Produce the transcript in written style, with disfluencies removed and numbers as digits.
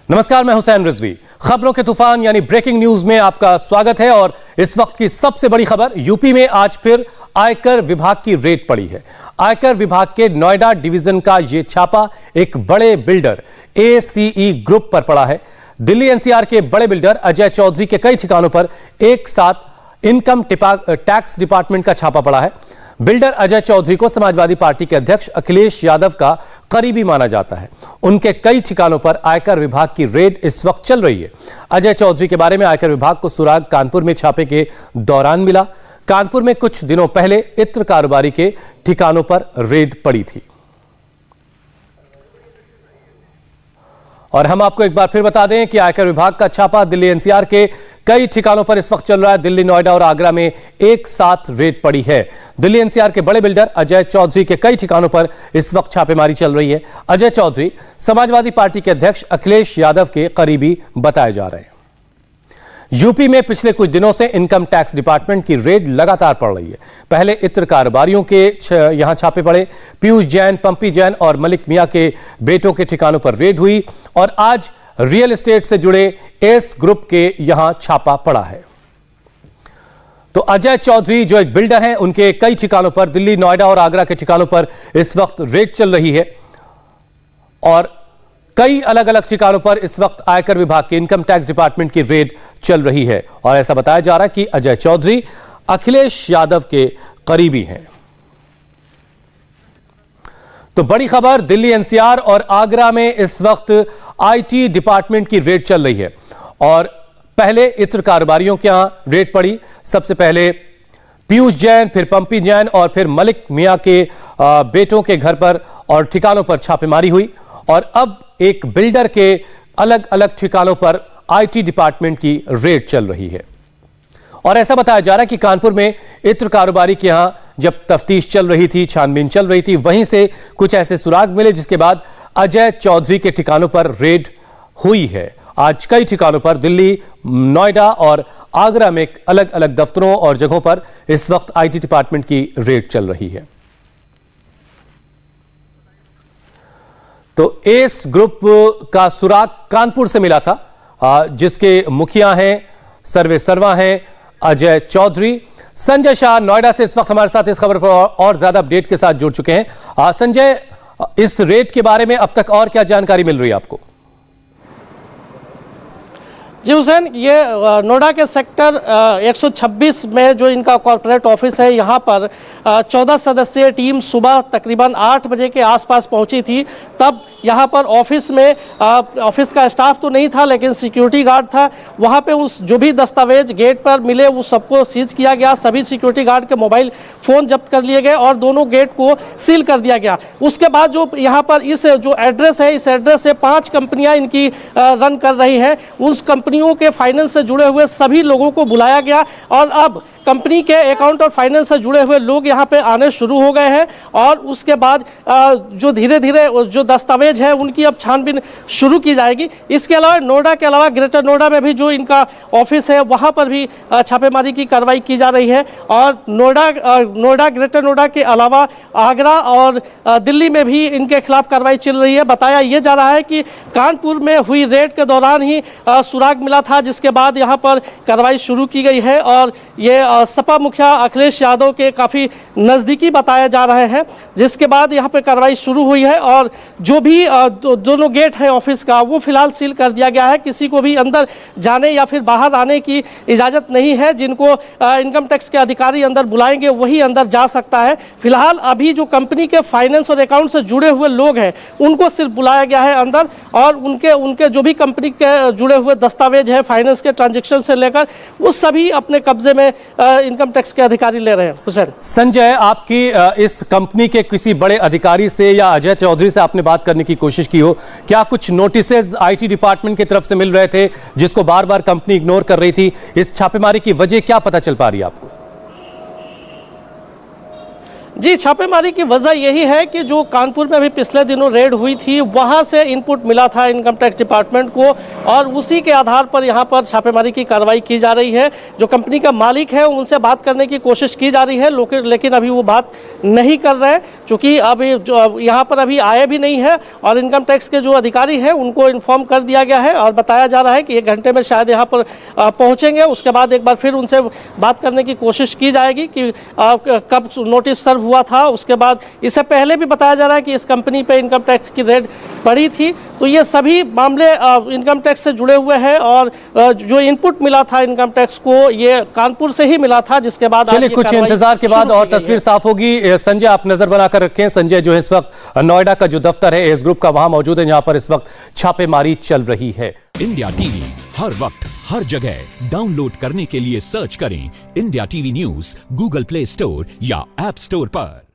नमस्कार, मैं हुसैन रिजवी। खबरों के तूफान यानी ब्रेकिंग न्यूज में आपका स्वागत है। और इस वक्त की सबसे बड़ी खबर, यूपी में आज फिर आयकर विभाग की रेड पड़ी है। आयकर विभाग के नोएडा डिवीजन का यह छापा एक बड़े बिल्डर ACE ग्रुप पर पड़ा है। दिल्ली NCR के बड़े बिल्डर अजय चौधरी के कई ठिकानों पर एक साथ इनकम टैक्स डिपार्टमेंट का छापा पड़ा है। बिल्डर अजय चौधरी को समाजवादी पार्टी के अध्यक्ष अखिलेश यादव का करीबी माना जाता है। उनके कई ठिकानों पर आयकर विभाग की रेड इस वक्त चल रही है। अजय चौधरी के बारे में आयकर विभाग को सुराग कानपुर में छापे के दौरान मिला। कानपुर में कुछ दिनों पहले इत्र कारोबारी के ठिकानों पर रेड पड़ी थी। और हम आपको एक बार फिर बता दें कि आयकर विभाग का छापा दिल्ली NCR के कई ठिकानों पर इस वक्त चल रहा है। दिल्ली, नोएडा और आगरा में एक साथ रेड पड़ी है। दिल्ली NCR के बड़े बिल्डर अजय चौधरी के कई ठिकानों पर इस वक्त छापेमारी चल रही है। अजय चौधरी समाजवादी पार्टी के अध्यक्ष अखिलेश यादव के करीबी बताए जा रहे हैं। यूपी में पिछले कुछ दिनों से इनकम टैक्स डिपार्टमेंट की रेड लगातार पड़ रही है। पहले इत्र कारोबारियों के यहां छापे पड़े। पीयूष जैन, पंपी जैन और मलिक मियां के बेटों के ठिकानों पर रेड हुई और आज रियल एस्टेट से जुड़े एस ग्रुप के यहां छापा पड़ा है। तो अजय चौधरी जो एक बिल्डर हैं, उनके कई ठिकानों पर दिल्ली, नोएडा और आगरा के ठिकानों पर इस वक्त रेड चल रही है और कई अलग अलग ठिकानों पर इस वक्त आयकर विभाग के इनकम टैक्स डिपार्टमेंट की रेड चल रही है। और ऐसा बताया जा रहा है कि अजय चौधरी अखिलेश यादव के करीबी हैं। तो बड़ी खबर, दिल्ली NCR और आगरा में इस वक्त IT डिपार्टमेंट की रेड चल रही है और पहले इत्र कारोबारियों के यहां रेड पड़ी। सबसे पहले पीयूष जैन, फिर पंपी जैन और फिर मलिक मियां के बेटों के घर पर और ठिकानों पर छापेमारी हुई। और अब एक बिल्डर के अलग अलग ठिकानों पर IT डिपार्टमेंट की रेड चल रही है। और ऐसा बताया जा रहा है कि कानपुर में इत्र कारोबारी के यहां जब तफ्तीश चल रही थी, छानबीन चल रही थी, वहीं से कुछ ऐसे सुराग मिले जिसके बाद अजय चौधरी के ठिकानों पर रेड हुई है। आज कई ठिकानों पर दिल्ली, नोएडा और आगरा में अलग अलग दफ्तरों और जगहों पर इस वक्त IT डिपार्टमेंट की रेड चल रही है। तो एस ग्रुप का सुराग कानपुर से मिला था, जिसके मुखिया हैं, सर्वे सर्वा हैं अजय चौधरी। संजय शाह नोएडा से इस वक्त हमारे साथ इस खबर पर और ज्यादा अपडेट के साथ जुड़ चुके हैं। संजय, इस रेड के बारे में अब तक और क्या जानकारी मिल रही है आपको? जी हुसैन, ये नोएडा के सेक्टर 126 में जो इनका कॉर्पोरेट ऑफिस है, यहाँ पर 14 सदस्यीय टीम सुबह तकरीबन 8 बजे के आसपास पहुंची थी। तब यहाँ पर ऑफिस में ऑफिस का स्टाफ तो नहीं था, लेकिन सिक्योरिटी गार्ड था। वहाँ पे उस जो भी दस्तावेज गेट पर मिले वो सबको सीज किया गया। सभी सिक्योरिटी गार्ड के मोबाइल फ़ोन जब्त कर लिए गए और दोनों गेट को सील कर दिया गया। उसके बाद जो यहाँ पर इस जो एड्रेस है, इस एड्रेस से 5 कंपनियाँ इनकी रन कर रही हैं। उस कंपनियों के फाइनेंस से जुड़े हुए सभी लोगों को बुलाया गया और अब कंपनी के अकाउंट और फाइनेंस से जुड़े हुए लोग यहाँ पे आने शुरू हो गए हैं। और उसके बाद जो धीरे धीरे जो दस्तावेज है उनकी अब छानबीन शुरू की जाएगी। इसके अलावा नोएडा के अलावा ग्रेटर नोएडा में भी जो इनका ऑफिस है वहाँ पर भी छापेमारी की कार्रवाई की जा रही है। और नोएडा ग्रेटर नोएडा के अलावा आगरा और दिल्ली में भी इनके खिलाफ कार्रवाई चल रही है। बताया ये जा रहा है कि कानपुर में हुई रेड के दौरान ही सुराग मिला था, जिसके बाद यहाँ पर कार्रवाई शुरू की गई है। और ये सपा मुखिया अखिलेश यादव के काफ़ी नज़दीकी बताए जा रहे हैं, जिसके बाद यहाँ पे कार्रवाई शुरू हुई है। और जो भी दोनों गेट है ऑफिस का वो फिलहाल सील कर दिया गया है। किसी को भी अंदर जाने या फिर बाहर आने की इजाज़त नहीं है। जिनको इनकम टैक्स के अधिकारी अंदर बुलाएंगे वही अंदर जा सकता है। फिलहाल अभी जो कंपनी के फाइनेंस और अकाउंट से जुड़े हुए लोग हैं उनको सिर्फ बुलाया गया है अंदर, और उनके जो भी कंपनी के जुड़े हुए दस्तावेज है, फाइनेंस के ट्रांजेक्शन से लेकर, वो सभी अपने कब्जे में इनकम टैक्स के अधिकारी ले रहे हैं। हुसैन, संजय, आपकी इस कंपनी के किसी बड़े अधिकारी से या अजय चौधरी से आपने बात करने की कोशिश की हो? क्या कुछ नोटिसेज IT डिपार्टमेंट की तरफ से मिल रहे थे जिसको बार बार कंपनी इग्नोर कर रही थी? इस छापेमारी की वजह क्या पता चल पा रही है आपको? जी, छापेमारी की वजह यही है कि जो कानपुर में अभी पिछले दिनों रेड हुई थी, वहां से इनपुट मिला था इनकम टैक्स डिपार्टमेंट को और उसी के आधार पर यहां पर छापेमारी की कार्रवाई की जा रही है। जो कंपनी का मालिक है उनसे बात करने की कोशिश की जा रही है, लेकिन अभी वो बात नहीं कर रहे हैं, क्योंकि अभी जो यहाँ पर अभी आए भी नहीं है और इनकम टैक्स के जो अधिकारी हैं उनको इन्फॉर्म कर दिया गया है और बताया जा रहा है कि 1 घंटे में शायद यहाँ पर पहुँचेंगे। उसके बाद एक बार फिर उनसे बात करने की कोशिश की जाएगी कि कब नोटिस सर्व हुआ था। उसके बाद इससे पहले भी बताया जा रहा है कि इस कंपनी पे इनकम टैक्स की रेड पड़ी थी। तो ये सभी मामले इनकम टैक्स से जुड़े हुए हैं और जो इनपुट मिला था इनकम टैक्स को ये कानपुर से ही मिला था, जिसके बाद चलिए कुछ इंतजार के बाद और तस्वीर साफ होगी। संजय, आप नजर बनाकर रखें। संजय जो है इस वक्त नोएडा का जो दफ्तर है एस ग्रुप का वहां मौजूद है, जहां पर इस वक्त छापेमारी चल रही है। इंडिया टीवी हर वक्त हर जगह डाउनलोड करने के लिए सर्च करें India TV news Google play store या ऐप स्टोर पर।